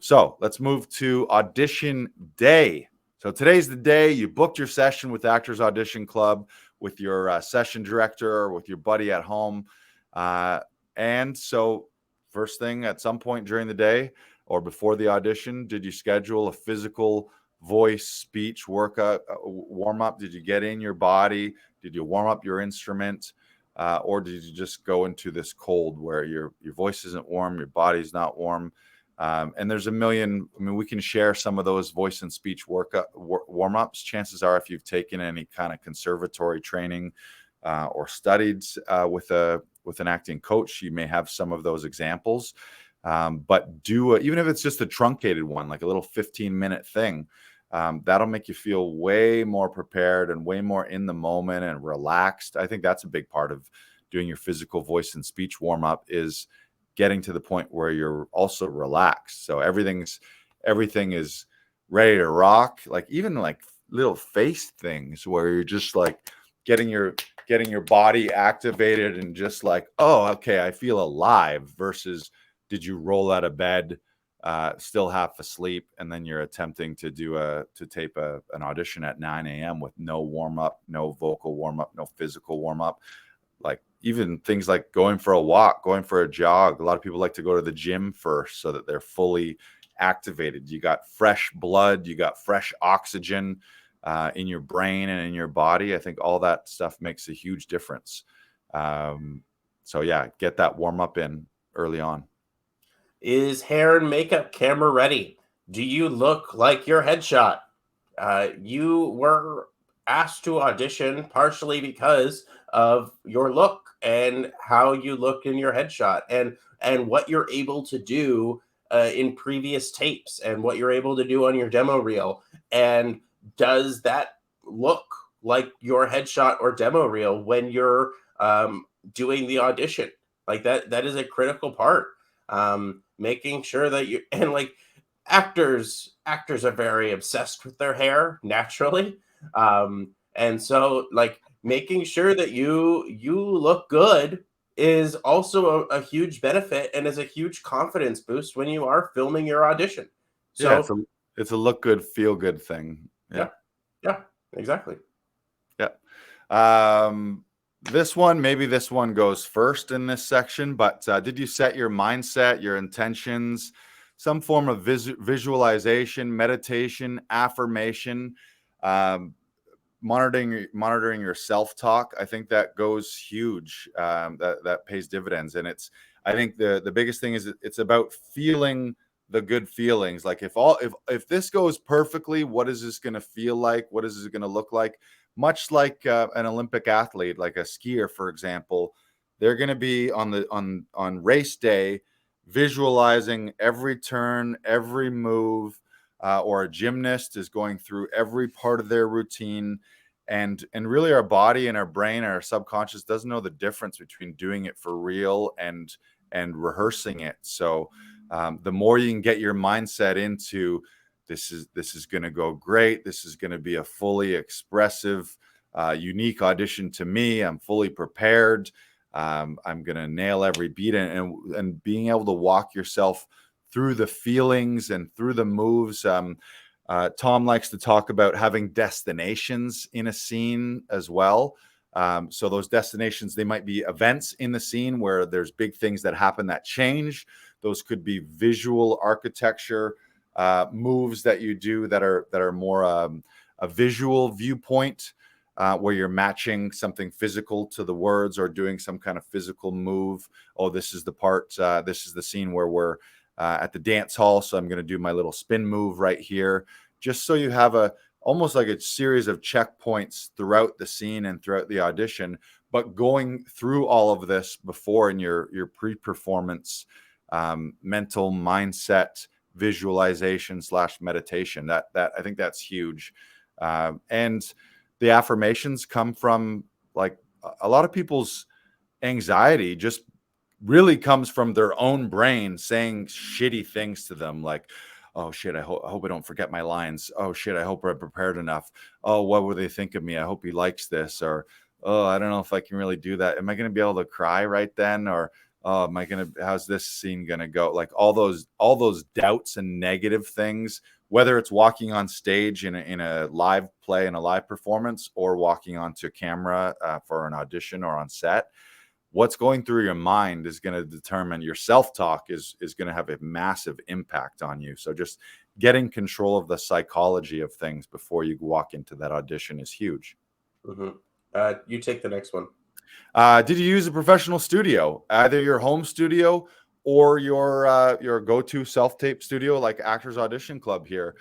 So let's move to audition day. So today's the day you booked your session with Actors Audition Club with your session director or with your buddy at home. And so first thing at some point during the day or before the audition, did you schedule a physical voice speech workout warm up? Did you get in your body? Did you warm up your instrument? Or did you just go into this cold where your voice isn't warm, your body's not warm? And there's a million. I mean, we can share some of those voice and speech warm-ups. Chances are, if you've taken any kind of conservatory training or studied with an acting coach, you may have some of those examples. But even if it's just a truncated one, like a little 15-minute thing, that'll make you feel way more prepared and way more in the moment and relaxed. I think that's a big part of doing your physical voice and speech warm-up, is getting to the point where you're also relaxed. So everything is ready to rock. Like even like little face things where you're just like getting your body activated and just like, oh, okay, I feel alive, versus did you roll out of bed still half asleep, and then you're attempting to tape an audition at 9 a.m. with no warm-up, no vocal warm-up, no physical warm-up. Like even things like going for a walk, going for a jog. A lot of people like to go to the gym first so that they're fully activated. You got fresh blood, you got fresh oxygen in your brain and in your body. I think all that stuff makes a huge difference. So yeah, get that warm up in early on. Is hair and makeup camera ready? Do you look like your headshot? You were asked to audition partially because of your look and how you look in your headshot, and what you're able to do in previous tapes, and what you're able to do on your demo reel. And does that look like your headshot or demo reel when you're doing the audition? Like that is a critical part. Making sure that you, and like, actors are very obsessed with their hair naturally, and so like making sure that you look good is also a huge benefit, and is a huge confidence boost when you are filming your audition. Yeah, So it's a look good, feel good thing. yeah, exactly. Yeah. Maybe this one goes first in this section, but did you set your mindset, your intentions, some form of visualization, meditation, affirmation, monitoring your self-talk? I think that goes huge. That pays dividends. And I think the biggest thing is it's about feeling the good feelings. Like if this goes perfectly, what is this going to feel like? What is it going to look like? Much like an Olympic athlete, like a skier, for example, they're going to be on race day, visualizing every turn, every move, or a gymnast is going through every part of their routine. And really our body and our brain and our subconscious doesn't know the difference between doing it for real and rehearsing it. So the more you can get your mindset into this is going to go great, this is going to be a fully expressive, unique audition to me, I'm fully prepared, I'm going to nail every beat, and being able to walk yourself through the feelings and through the moves. Tom likes to talk about having destinations in a scene as well. So those destinations, they might be events in the scene where there's big things that happen that change. Those could be visual architecture moves that you do that are more a visual viewpoint, where you're matching something physical to the words or doing some kind of physical move. Oh, this is the part, this is the scene where we're at the dance hall, so I'm going to do my little spin move right here, just so you have almost like a series of checkpoints throughout the scene and throughout the audition. But going through all of this before in your pre-performance mental mindset visualization / meditation, that I think that's huge. And the affirmations come from, like, a lot of people's anxiety just really comes from their own brain saying shitty things to them, like, oh shit, I hope I don't forget my lines. Oh shit, I hope I'm prepared enough. Oh, what will they think of me? I hope he likes this. Or, oh, I don't know if I can really do that. Am I going to be able to cry right then? Or oh, am I gonna, how's this scene gonna go? Like all those doubts and negative things, whether it's walking on stage in a live play, in a live performance, or walking onto camera for an audition or on set. What's going through your mind is going to determine, your self-talk is going to have a massive impact on you. So just getting control of the psychology of things before you walk into that audition is huge. Mm-hmm. You take the next one. Did you use a professional studio, either your home studio or your go-to self-tape studio like Actors Audition Club here?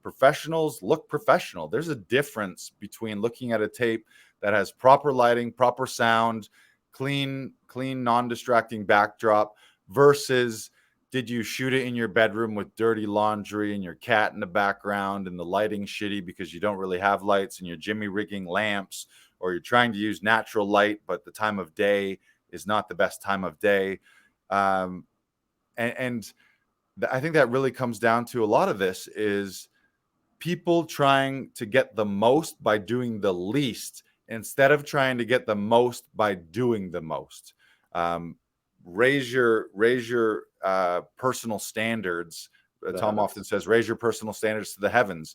Professionals look professional. There's a difference between looking at a tape that has proper lighting, proper sound, clean, non-distracting backdrop versus, did you shoot it in your bedroom with dirty laundry and your cat in the background and the lighting shitty because you don't really have lights and you're jimmy rigging lamps, or you're trying to use natural light, but the time of day is not the best time of day. And I think that really comes down to, a lot of this is people trying to get the most by doing the least instead of trying to get the most by doing the most. Raise your personal standards. Tom often says, raise your personal standards to the heavens.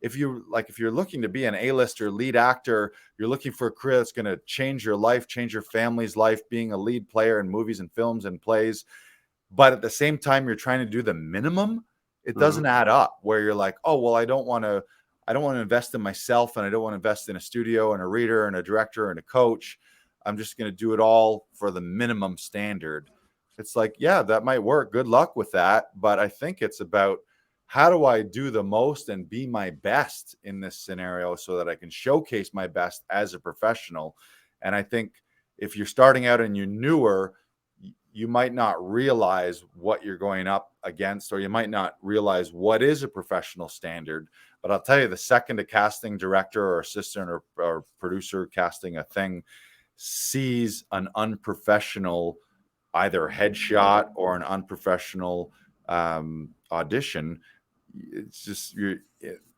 If you're looking to be an A-lister, lead actor, you're looking for a career that's going to change your life, change your family's life, being a lead player in movies and films and plays, but at the same time you're trying to do the minimum, it doesn't add up. Where you're like, oh well, I don't want to invest in myself, and I don't want to invest in a studio and a reader and a director and a coach. I'm just going to do it all for the minimum standard. It's like, yeah, that might work. Good luck with that. But I think it's about, how do I do the most and be my best in this scenario so that I can showcase my best as a professional? And I think if you're starting out and you're newer, you might not realize what you're going up against, or you might not realize what is a professional standard. But I'll tell you, the second a casting director or assistant or producer casting a thing sees an unprofessional either headshot or an unprofessional audition, it's just, you're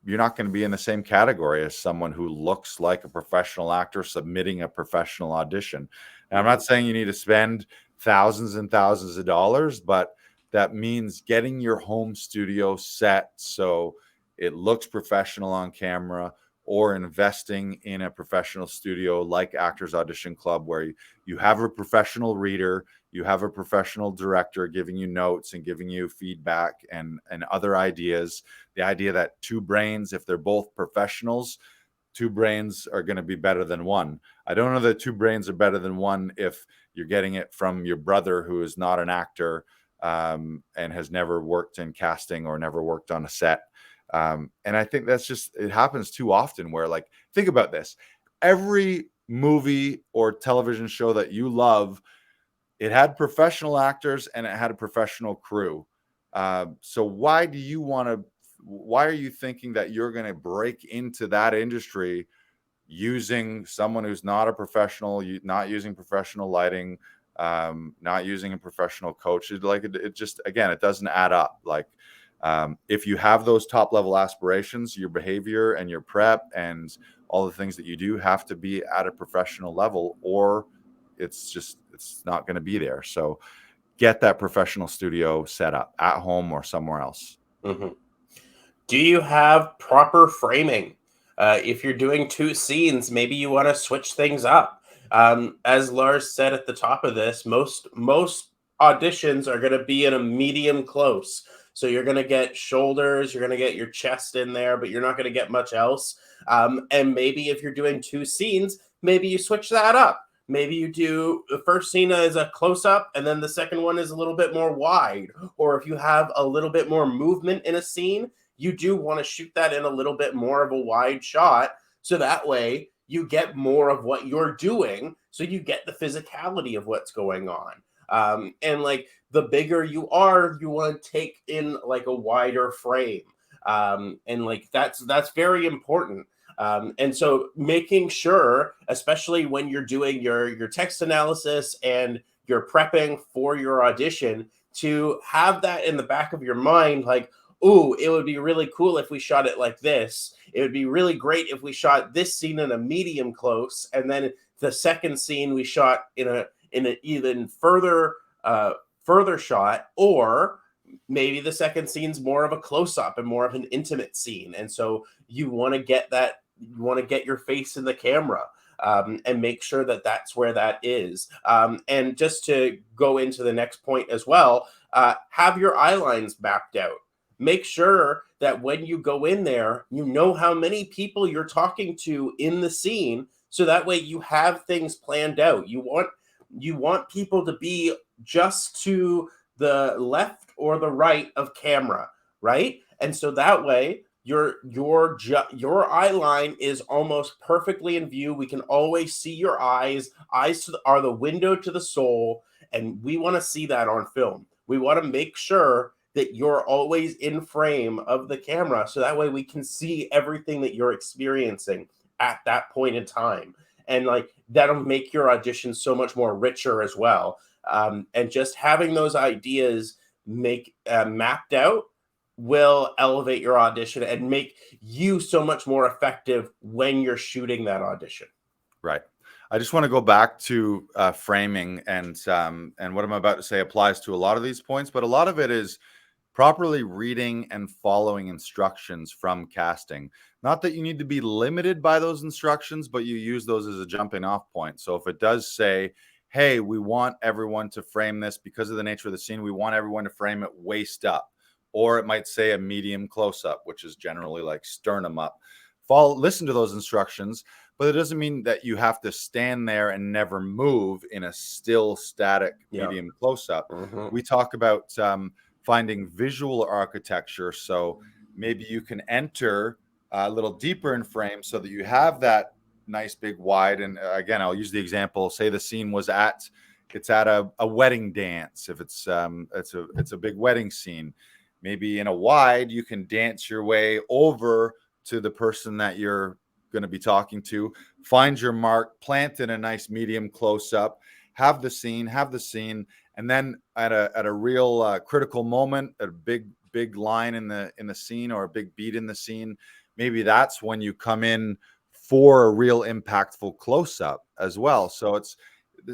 not going to be in the same category as someone who looks like a professional actor submitting a professional audition. And I'm not saying you need to spend thousands and thousands of dollars, but that means getting your home studio set so it looks professional on camera, or investing in a professional studio like Actors Audition Club, where you have a professional reader, you have a professional director giving you notes and giving you feedback and other ideas. The idea that two brains, if they're both professionals, two brains are going to be better than one. I don't know that two brains are better than one if you're getting it from your brother who is not an actor and has never worked in casting or never worked on a set. And I think that's just, it happens too often where, like, think about this. Every movie or television show that you love, it had professional actors and it had a professional crew. So why are you thinking that you're going to break into that industry using someone who's not a professional, not using professional lighting, not using a professional coach? It just, again, it doesn't add up. Like, if you have those top level aspirations, your behavior and your prep and all the things that you do have to be at a professional level, or it's not going to be there. So get that professional studio set up at home or somewhere else. Mm-hmm. Do you have proper framing? If you're doing two scenes, maybe you want to switch things up. As Lars said at the top of this, most auditions are going to be in a medium close. So you're going to get shoulders, you're going to get your chest in there, but you're not going to get much else. And maybe if you're doing two scenes, maybe you switch that up. Maybe you do the first scene as a close-up, and then the second one is a little bit more wide. Or if you have a little bit more movement in a scene, you do want to shoot that in a little bit more of a wide shot. So that way you get more of what you're doing. So you get the physicality of what's going on. And like, the bigger you are, you want to take in like a wider frame. And like, that's very important. And so making sure, especially when you're doing your text analysis and you're prepping for your audition, to have that in the back of your mind, like, ooh, it would be really cool if we shot it like this. It would be really great if we shot this scene in a medium close, and then the second scene we shot in in an even further shot, or maybe the second scene's more of a close-up and more of an intimate scene, and so you want to get your face in the camera, and make sure that that's where that is. And just to go into the next point as well, have your eye lines mapped out. Make sure that when you go in there, you know how many people you're talking to in the scene, so that way you have things planned out. You want people to be just to the left or the right of camera, right? And so that way your eye line is almost perfectly in view. We can always see your eyes. Eyes are the window to the soul, and we want to see that on film. We want to make sure that you're always in frame of the camera, so that way we can see everything that you're experiencing at that point in time. And like that'll make your audition so much more richer as well. And just having those ideas mapped out will elevate your audition and make you so much more effective when you're shooting that audition. Right. I just want to go back to framing, and what I'm about to say applies to a lot of these points, but a lot of it is properly reading and following instructions from casting. Not that you need to be limited by those instructions, but you use those as a jumping off point. So if it does say, hey, we want everyone to frame this because of the nature of the scene, we want everyone to frame it waist up. Or it might say a medium close-up, which is generally like sternum up. Listen to those instructions, but it doesn't mean that you have to stand there and never move in a still static medium close-up. Mm-hmm. We talk about finding visual architecture. So maybe you can enter a little deeper in frame so that you have that nice big wide. And again, I'll use the example, say the scene was at a wedding dance. If it's a big wedding scene, maybe in a wide, you can dance your way over to the person that you're going to be talking to, find your mark, plant in a nice medium close up, have the scene, and then at a real critical moment, a big line in the scene or a big beat in the scene, maybe that's when you come in for a real impactful close up as well. So it's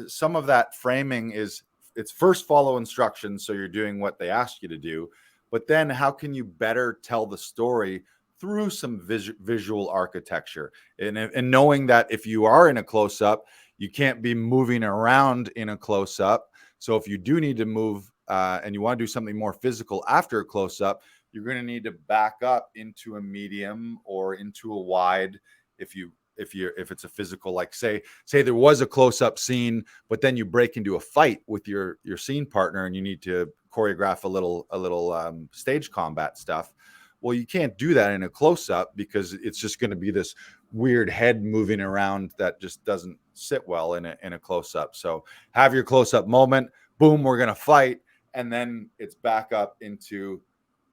some of that framing is it's first follow instructions, so you're doing what they ask you to do. But then how can you better tell the story through some visual architecture? And knowing that if you are in a close-up, you can't be moving around in a close-up. So if you do need to move and you want to do something more physical after a close-up, you're going to need to back up into a medium or into a wide if it's a physical, like say there was a close-up scene, but then you break into a fight with your scene partner and you need to choreograph a little stage combat stuff. Well, you can't do that in a close-up because it's just going to be this weird head moving around that just doesn't sit well in a close-up. So have your close-up moment, boom, we're going to fight, and then it's back up into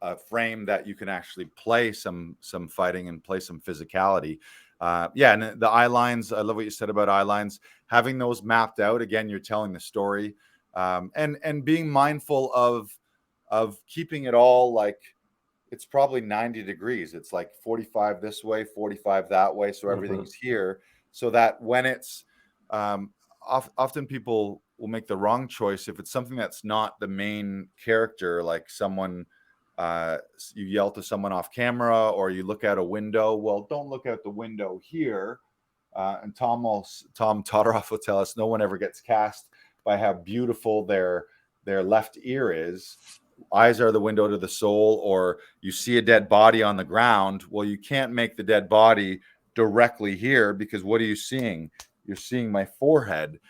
a frame that you can actually play some fighting and play some physicality. And the eye lines, I love what you said about eye lines. Having those mapped out, again, you're telling the story, and being mindful of keeping it all like it's probably 90 degrees. It's like 45 this way, 45 that way, so everything's here. So that when it's often people will make the wrong choice if it's something that's not the main character, like someone. You yell to someone off camera or you look out a window. Well, don't look out the window here. And Tom Todoroff will tell us no one ever gets cast by how beautiful their left ear is. Eyes are the window to the soul. Or you see a dead body on the ground. Well, you can't make the dead body directly here because what are you seeing? You're seeing my forehead.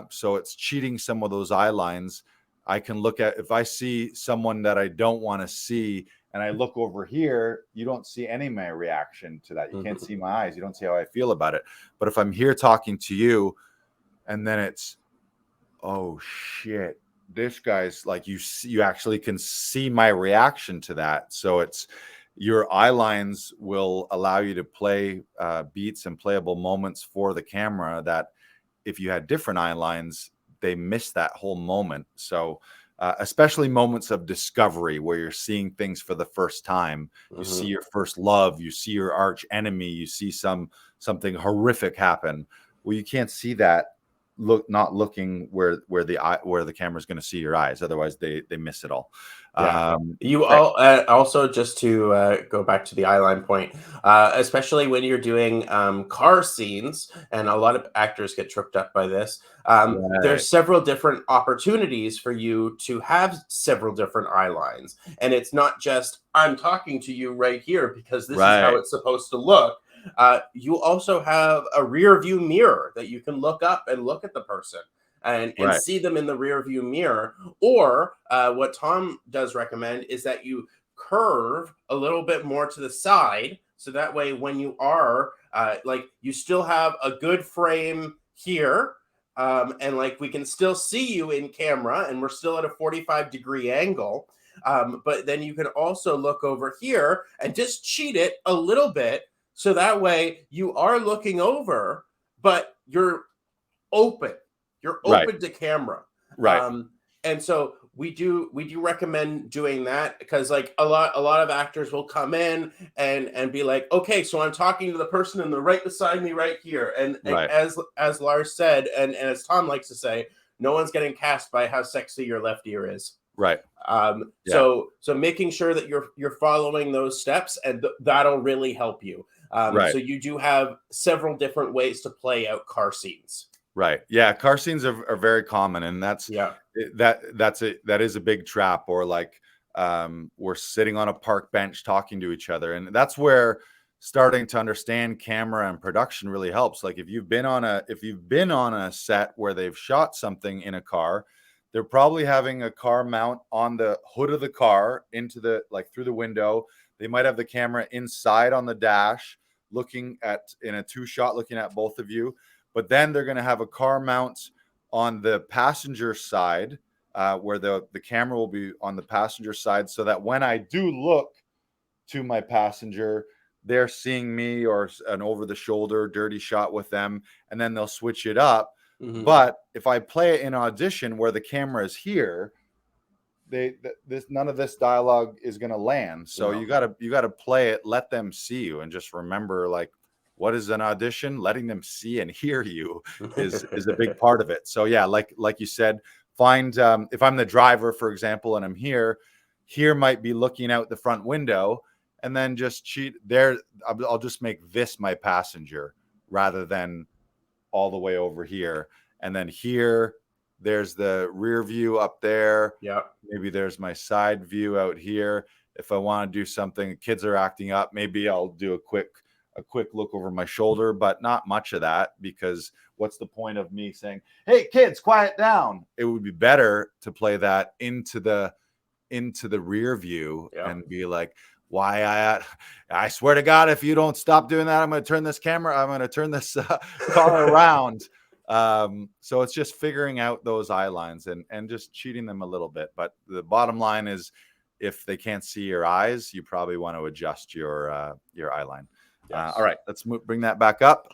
So it's cheating some of those eye lines. I can look at, if I see someone that I don't want to see and I look over here, you don't see any of my reaction to that. You can't see my eyes. You don't see how I feel about it. But if I'm here talking to you and then it's, oh shit, this guy's like, you actually can see my reaction to that. So it's your eye lines will allow you to play beats and playable moments for the camera that if you had different eye lines, they miss that whole moment. So especially moments of discovery where you're seeing things for the first time, you see your first love, you see your arch enemy, you see something horrific happen. Well, you can't see that not looking where the camera's going to see your eyes. Otherwise, they miss it all. Yeah. You Right. all also, just to go back to the eyeline point, especially when you're doing car scenes, and a lot of actors get tripped up by this. Right. There's several different opportunities for you to have several different eye lines, and it's not just I'm talking to you right here because this is how Right. it's supposed to look. You also have a rear view mirror that you can look up and look at the person and Right. see them in the rear view mirror. Or what Tom does recommend is that you curve a little bit more to the side, so that way when you are like, you still have a good frame here, and like we can still see you in camera and we're still at a 45-degree angle, but then you can also look over here and just cheat it a little bit, so that way you are looking over, but you're open. You're Right. open to camera. Right. And so we do recommend doing that, because like a lot of actors will come in and be like, okay, so I'm talking to the person in the right beside me right here. And Right. as Lars said, and as Tom likes to say, no one's getting cast by how sexy your left ear is. Right. Yeah. So making sure that you're following those steps, and that'll really help you. Right. So you do have several different ways to play out car scenes. Right. Yeah. Car scenes are very common, and Yeah. that is a big trap. Or like, we're sitting on a park bench talking to each other, and that's where starting to understand camera and production really helps. Like, if you've been on a set where they've shot something in a car, they're probably having a car mount on the hood of the car into the, like, through the window. They might have the camera inside on the dash, looking at, in a two shot, looking at both of you. But then they're going to have a car mount on the passenger side, where the camera will be on the passenger side, so that when I do look to my passenger, they're seeing me, or an over the shoulder dirty shot with them, and then they'll switch it up. Mm-hmm. But if I play it in audition where the camera is here, none of this dialogue is going to land. So No. you gotta play it, let them see you, and just remember, like, what is an audition? Letting them see and hear you is a big part of it. So yeah, like you said, find, if I'm the driver, for example, and I'm here might be looking out the front window, and then just cheat there. I'll just make this my passenger rather than all the way over here. And then here, there's the rear view up there. Yeah. Maybe there's my side view out here. If I want to do something, kids are acting up, maybe I'll do a quick look over my shoulder, but not much of that, because what's the point of me saying, hey kids, quiet down? It would be better to play that into the rear view. Yeah. And be like, why, I swear to God, if you don't stop doing that, I'm going to turn this car around. So it's just figuring out those eye lines and just cheating them a little bit. But the bottom line is, if they can't see your eyes, you probably want to adjust your eye line. Yes. All right, let's bring that back up.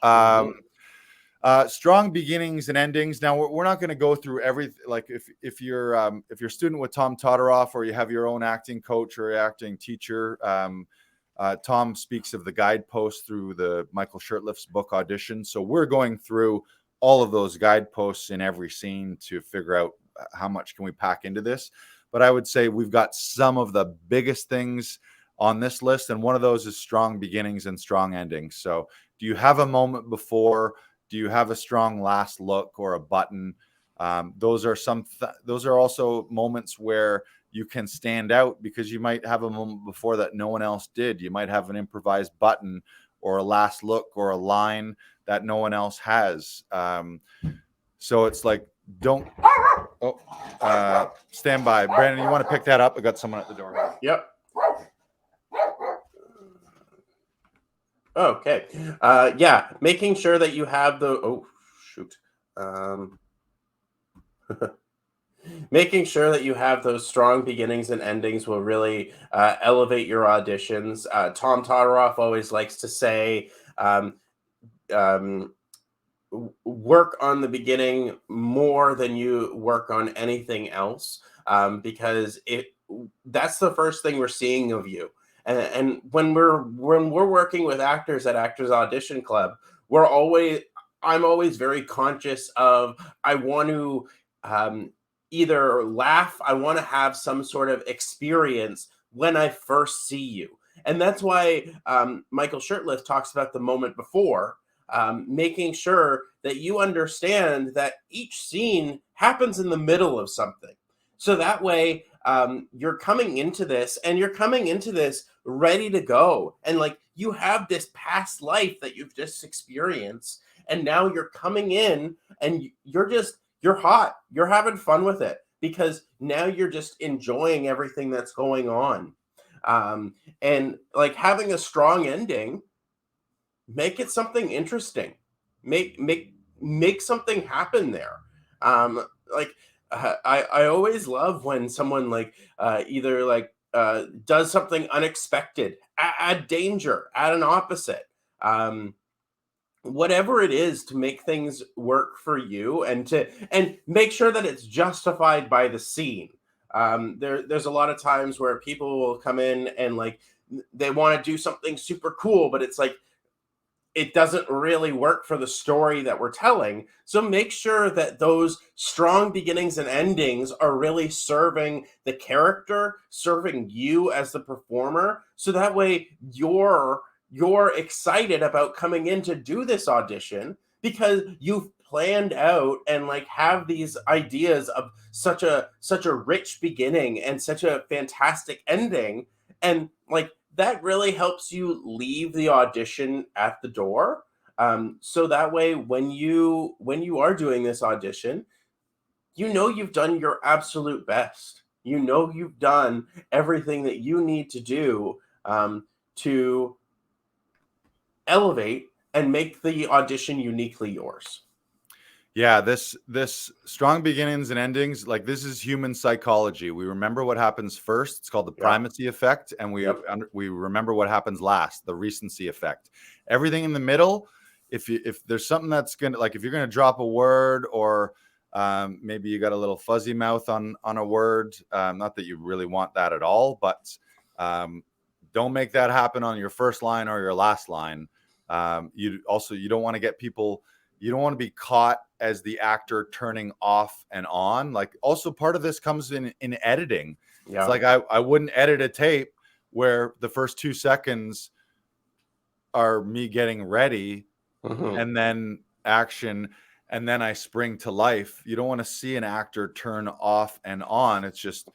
Strong beginnings and endings. Now, we're not going to go through everything. Like, if you're a student with Tom Todoroff, or you have your own acting coach or acting teacher, Tom speaks of the guideposts through the Michael Shirtliff's book Audition. So we're going through all of those guideposts in every scene to figure out how much can we pack into this. But I would say we've got some of the biggest things on this list, and one of those is strong beginnings and strong endings. So do you have a moment before? Do you have a strong last look or a button? Those are also moments where you can stand out, because you might have a moment before that no one else did. You might have an improvised button or a last look or a line that no one else has. So it's like, stand by. Brandon, you want to pick that up? I got someone at the door. Yep. Okay. Yeah. Making sure that you have making sure that you have those strong beginnings and endings will really elevate your auditions. Tom Todoroff always likes to say, work on the beginning more than you work on anything else, because that's the first thing we're seeing of you. And when we're working with actors at Actors Audition Club, I'm always very conscious of, I want to either laugh, I want to have some sort of experience when I first see you. And that's why Michael Shirtliff talks about the moment before, making sure that you understand that each scene happens in the middle of something. So that way, you're coming into this and you're coming into this ready to go. And like you have this past life that you've just experienced. And now you're coming in and you're hot. You're having fun with it because now you're just enjoying everything that's going on. And like having a strong ending, make it something interesting. Make something happen there. Like I always love when someone like either like does something unexpected, add danger, add an opposite. Whatever it is to make things work for you and make sure that it's justified by the scene. There's a lot of times where people will come in and like they want to do something super cool, but it's like it doesn't really work for the story that we're telling. So make sure that those strong beginnings and endings are really serving the character, serving you as the performer. So that way you're excited about coming in to do this audition because you've planned out and like have these ideas of such a rich beginning and such a fantastic ending. And like that really helps you leave the audition at the door. So that way when you are doing this audition, you know you've done your absolute best. You know you've done everything that you need to do to elevate and make the audition uniquely yours. Yeah, this strong beginnings and endings, like this is human psychology. We remember what happens first. It's called the Yep. primacy effect, and Yep. we remember what happens last, the recency effect. Everything in the middle, if there's something that's gonna, like if you're gonna drop a word or maybe you got a little fuzzy mouth on a word, not that you really want that at all, but don't make that happen on your first line or your last line. You don't want to get people. You don't want to be caught as the actor turning off and on. Like also part of this comes in editing. Yeah. It's like I wouldn't edit a tape where the first 2 seconds are me getting ready and then action and then I spring to life. You don't want to see an actor turn off and on. It's just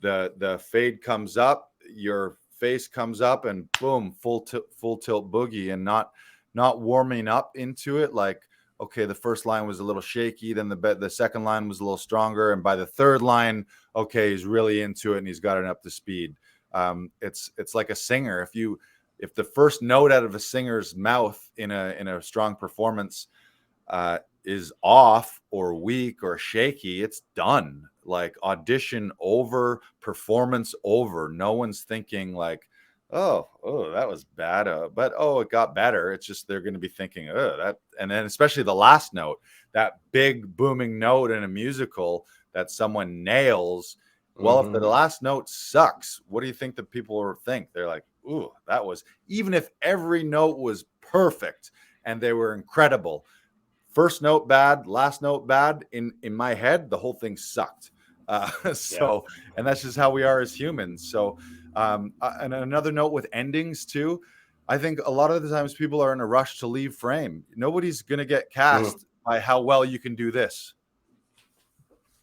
the fade comes up, your face comes up and boom, full tilt boogie, and not warming up into it like, okay, the first line was a little shaky, then the second line was a little stronger, and by the third line, okay, he's really into it and he's got it up to speed. It's like a singer. If the first note out of a singer's mouth in a strong performance is off or weak or shaky, it's done. Like audition over, performance over. No one's thinking like, oh, that was bad, but it got better. It's just they're going to be thinking, that, and then especially the last note, that big booming note in a musical that someone nails. Well, if the last note sucks, what do you think that people will think? They're like, ooh, that was, even if every note was perfect and they were incredible, first note bad, last note bad, in my head, the whole thing sucked. And that's just how we are as humans. So, and another note with endings too, I think a lot of the times people are in a rush to leave frame. Nobody's going to get cast by how well you can do this.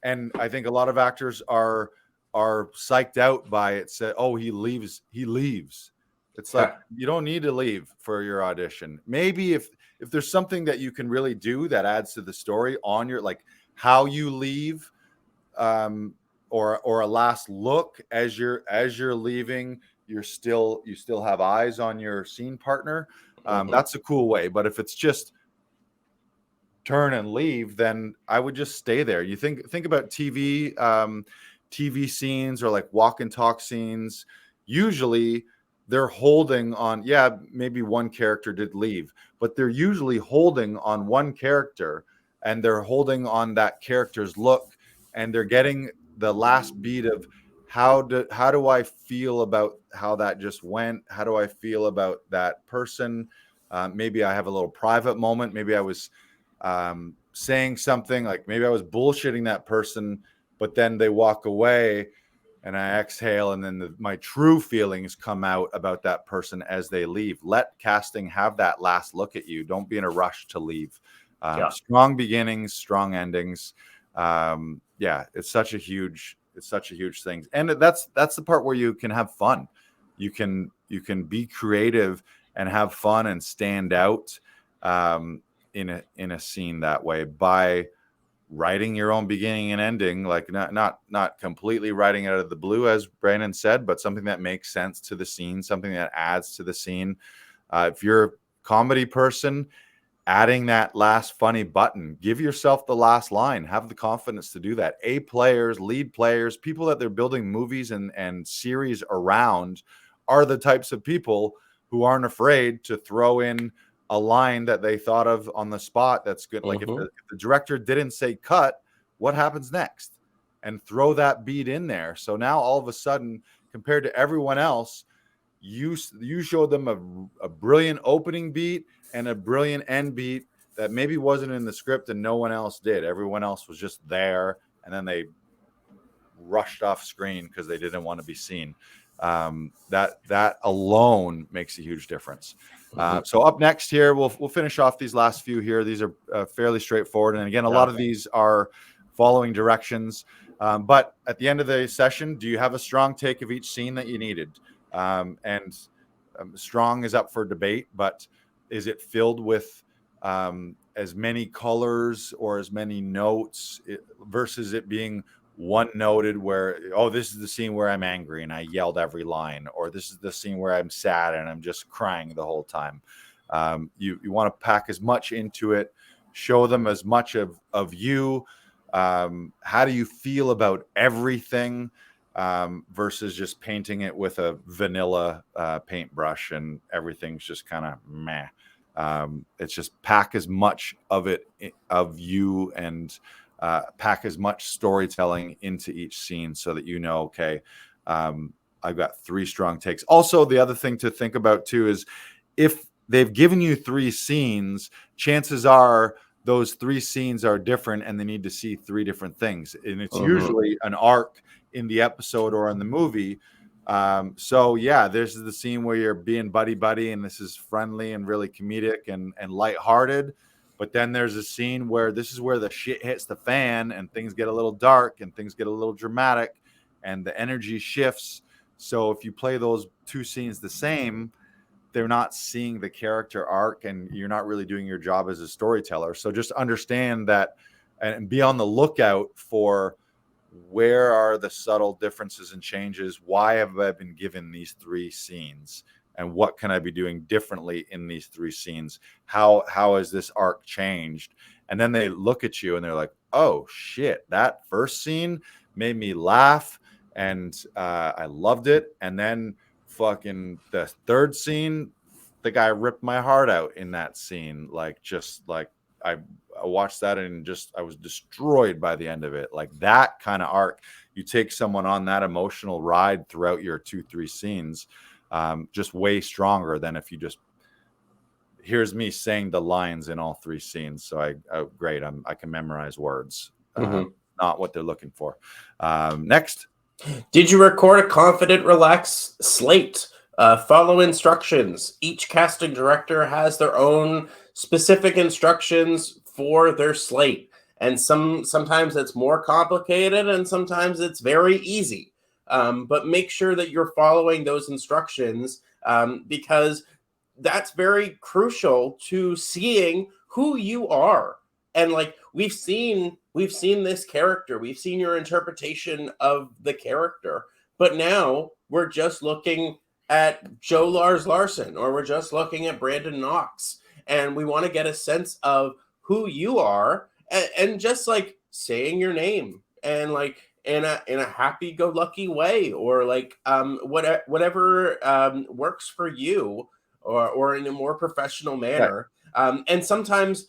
And I think a lot of actors are psyched out by it. Said, oh, he leaves. It's like, you don't need to leave for your audition. Maybe if there's something that you can really do that adds to the story on your, like how you leave, or a last look as you're leaving, you still have eyes on your scene partner. That's a cool way. But if it's just turn and leave, then I would just stay there. You think about TV scenes or like walk and talk scenes. Usually they're holding on, maybe one character did leave, but they're usually holding on one character and they're holding on that character's look and they're getting the last beat of how do I feel about how that just went? How do I feel about that person? Maybe I have a little private moment. Maybe I was saying something like maybe I was bullshitting that person, but then they walk away and I exhale, and then my true feelings come out about that person as they leave. Let casting have that last look at you. Don't be in a rush to leave. Strong beginnings, strong endings. It's such a huge thing, and that's the part where you can have fun. You can be creative and have fun and stand out in a scene that way by writing your own beginning and ending, like not completely writing out of the blue, as Brandon said, but something that makes sense to the scene, something that adds to the scene. If you're a comedy person, adding that last funny button, give yourself the last line, have the confidence to do that. A players, lead players, people that they're building movies and series around are the types of people who aren't afraid to throw in a line that they thought of on the spot that's good. Like if the director didn't say cut, what happens next? And throw that beat in there. So now all of a sudden, compared to everyone else, you showed them a brilliant opening beat and a brilliant end beat that maybe wasn't in the script and no one else did. Everyone else was just there, and then they rushed off screen because they didn't want to be seen. That alone makes a huge difference. So up next here, we'll finish off these last few here. These are fairly straightforward, and again, a lot of these are following directions. But at the end of the session, do you have a strong take of each scene that you needed? Strong is up for debate, but is it filled with as many colors or as many notes versus it being one noted where, oh, this is the scene where I'm angry and I yelled every line, or this is the scene where I'm sad and I'm just crying the whole time. You want to pack as much into it, show them as much of you. How do you feel about everything versus just painting it with a vanilla paintbrush and everything's just kind of meh. It's just pack as much of it of you and pack as much storytelling into each scene so that you know, okay, I've got 3 strong takes. Also, the other thing to think about too is if they've given you 3 scenes, chances are those 3 scenes are different and they need to see 3 different things. And it's usually an arc in the episode or in the movie. So yeah, this is the scene where you're being buddy and this is friendly and really comedic and lighthearted. But then there's a scene where this is where the shit hits the fan and things get a little dark and things get a little dramatic and the energy shifts. So if you play those 2 scenes the same, they're not seeing the character arc and you're not really doing your job as a storyteller. So just understand that and be on the lookout for where are the subtle differences and changes. Why have I been given these 3 scenes? And what can I be doing differently in these 3 scenes? How has this arc changed? And then they look at you and they're like, oh shit, that first scene made me laugh and I loved it. And then fucking the 3rd scene, the guy ripped my heart out in that scene. Like, just like I watched that and just I was destroyed by the end of it. Like that kind of arc, you take someone on that emotional ride throughout your 2-3 scenes, just way stronger than if you just here's me saying the lines in all 3 scenes. So I can memorize words. Not what they're looking for. Next. Did you record a confident, relaxed slate? Follow instructions. Each casting director has their own specific instructions for their slate. And sometimes it's more complicated and sometimes it's very easy. But make sure that you're following those instructions because that's very crucial to seeing who you are. And like we've seen this character, we've seen your interpretation of the character, but now we're just looking at Joe Lars Larson or we're just looking at Brandon Knox, and we want to get a sense of who you are and just like saying your name and like in a happy-go-lucky way or like whatever works for you or in a more professional manner. Right. And sometimes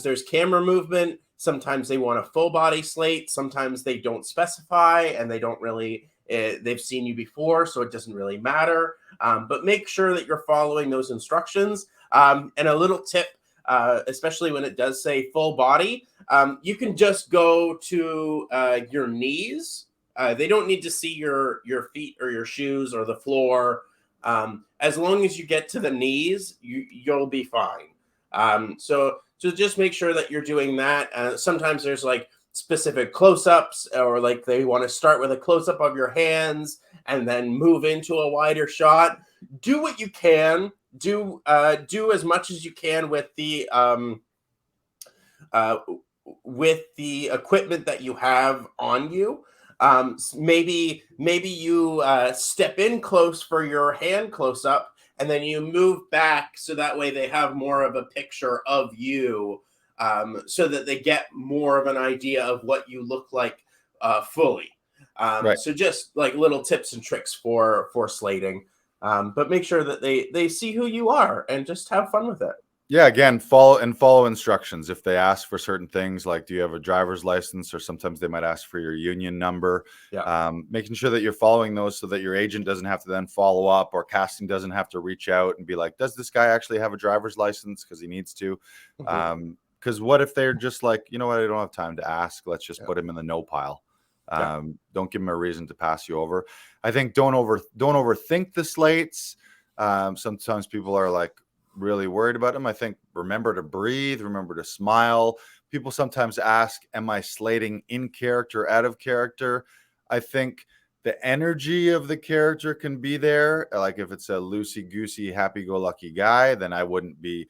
there's camera movement. Sometimes they want a full body slate. Sometimes they don't specify and they don't really, they've seen you before, so it doesn't really matter. But make sure that you're following those instructions. And a little tip especially when it does say full body. You can just go to your knees. They don't need to see your feet or your shoes or the floor. As long as you get to the knees, you'll be fine. So just make sure that you're doing that. Sometimes there's like specific close-ups, or like they want to start with a close-up of your hands and then move into a wider shot. Do what you can. Do as much as you can uh, with the equipment that you have on you. Maybe you step in close for your hand close up, and then you move back so that way they have more of a picture of you, so that they get more of an idea of what you look like fully. Right. So just like little tips and tricks for slating, but make sure that they see who you are and just have fun with it. Yeah, again, follow instructions. If they ask for certain things, like do you have a driver's license, or sometimes they might ask for your union number, Yeah. making sure that you're following those so that your agent doesn't have to then follow up, or casting doesn't have to reach out and be like, does this guy actually have a driver's license, because he needs to. Mhm. Because what if they're just like, you know what, I don't have time to ask, let's just Yeah. put him in the no pile. Yeah. Don't give him a reason to pass you over. I think don't overthink the slates. Sometimes people are like really worried about them. I think remember to breathe, remember to smile. People sometimes ask, am I slating in character, out of character? I think the energy of the character can be there. Like if it's a loosey-goosey, happy-go-lucky guy, then I wouldn't be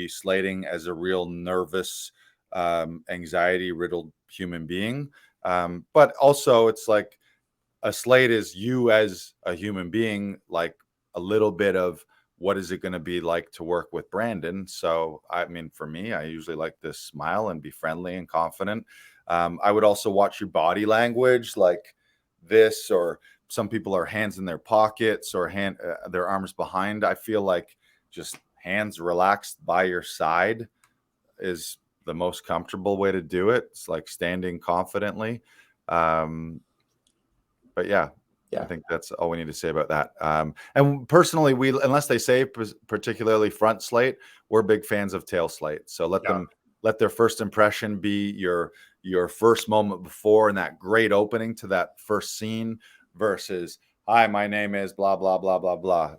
slating as a real nervous, anxiety-riddled human being. But also it's like a slate is you as a human being, like a little bit of what is it going to be like to work with Brandon. So, I mean, for me, I usually like to smile and be friendly and confident. I would also watch your body language, like this, or some people are hands in their pockets, or their arms behind. I feel like just hands relaxed by your side is the most comfortable way to do it. It's like standing confidently. But yeah, I Yeah. think that's all we need to say about that. And personally, unless they say particularly front slate, we're big fans of tail slate. So Yeah. let their first impression be your first moment before, and that great opening to that first scene, versus hi, my name is blah blah blah blah blah.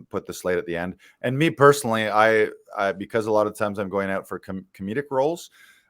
Put the slate at the end. And me personally, I because a lot of times I'm going out for comedic roles,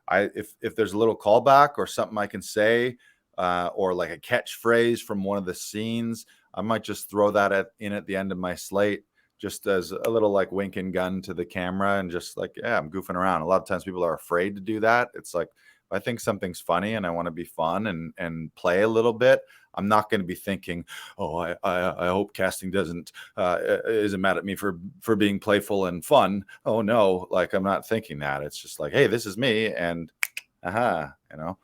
if there's a little callback or something I can say, or like a catchphrase from one of the scenes, I might just throw that in at the end of my slate, just as a little like wink and gun to the camera, and just like, yeah, I'm goofing around. A lot of times people are afraid to do that. It's like, if I think something's funny and I want to be fun and play a little bit, I'm not going to be thinking, oh, I hope casting isn't mad at me for being playful and fun. Oh no, like I'm not thinking that. It's just like, hey, this is me, and you know.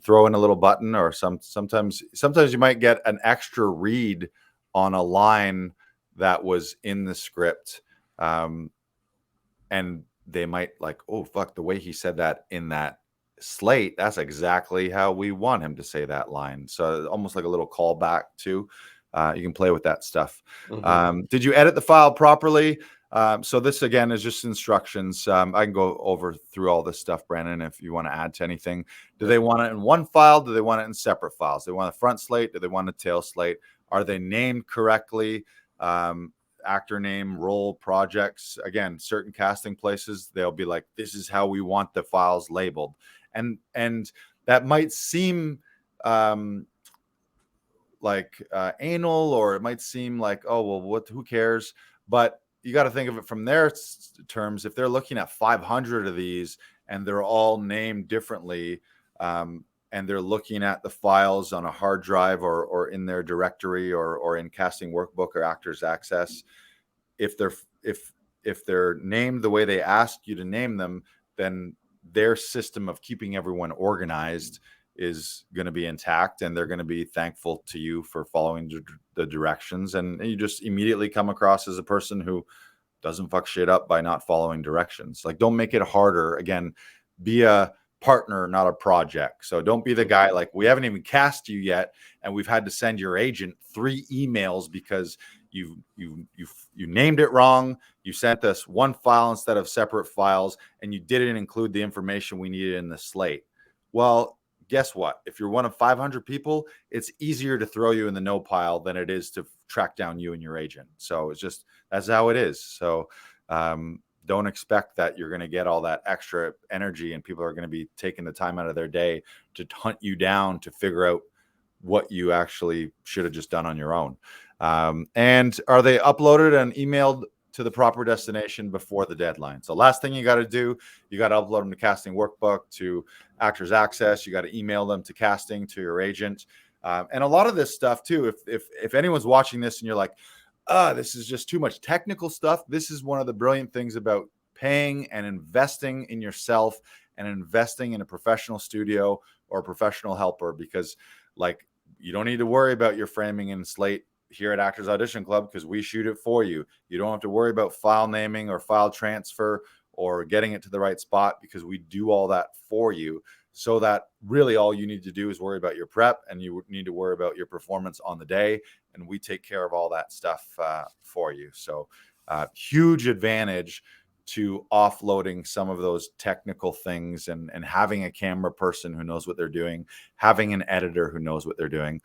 Throw in a little button, or sometimes you might get an extra read on a line that was in the script, and they might like, oh fuck, the way he said that in that slate, that's exactly how we want him to say that line. So almost like a little callback too. You can play with that stuff. Mhm. Did you edit the file properly? So this again is just instructions. I can go over through all this stuff, Brandon, if you want to add to anything. Do they want it in one file? Do they want it in separate files? Do they want a front slate? Do they want a tail slate? Are they named correctly? Actor name, role, projects. Again, certain casting places, they'll be like, this is how we want the files labeled. And that might seem like anal, or it might seem like, oh well, who cares? But you got to think of it from their terms. If they're looking at 500 of these and they're all named differently, and they're looking at the files on a hard drive, or in their directory, or in casting workbook or Actors Access, if they're named the way they ask you to name them, then their system of keeping everyone organized is going to be intact, and they're going to be thankful to you for following the directions. And you just immediately come across as a person who doesn't fuck shit up by not following directions. Like, don't make it harder. Again, be a partner, not a project. So don't be the guy like, we haven't even cast you yet, and we've had to send your agent 3 emails because you named it wrong. You sent us one file instead of separate files, and you didn't include the information we needed in the slate. Well, guess what? If you're one of 500 people, it's easier to throw you in the no pile than it is to track down you and your agent. So it's just, that's how it is. So don't expect that you're going to get all that extra energy and people are going to be taking the time out of their day to hunt you down to figure out what you actually should have just done on your own. And are they uploaded and emailed to the proper destination before the deadline? So last thing you got to do, you got to upload them to Casting Workbook, to Actors Access. You got to email them to casting, to your agent. And a lot of this stuff too, if anyone's watching this and you're like, this is just too much technical stuff, this is one of the brilliant things about paying and investing in yourself and investing in a professional studio or a professional helper, because like, you don't need to worry about your framing and slate here at Actors Audition Club, because we shoot it for you. You don't have to worry about file naming or file transfer or getting it to the right spot, because we do all that for you. So that really all you need to do is worry about your prep, and you need to worry about your performance on the day, and we take care of all that stuff for you. So huge advantage to offloading some of those technical things and having a camera person who knows what they're doing, having an editor who knows what they're doing.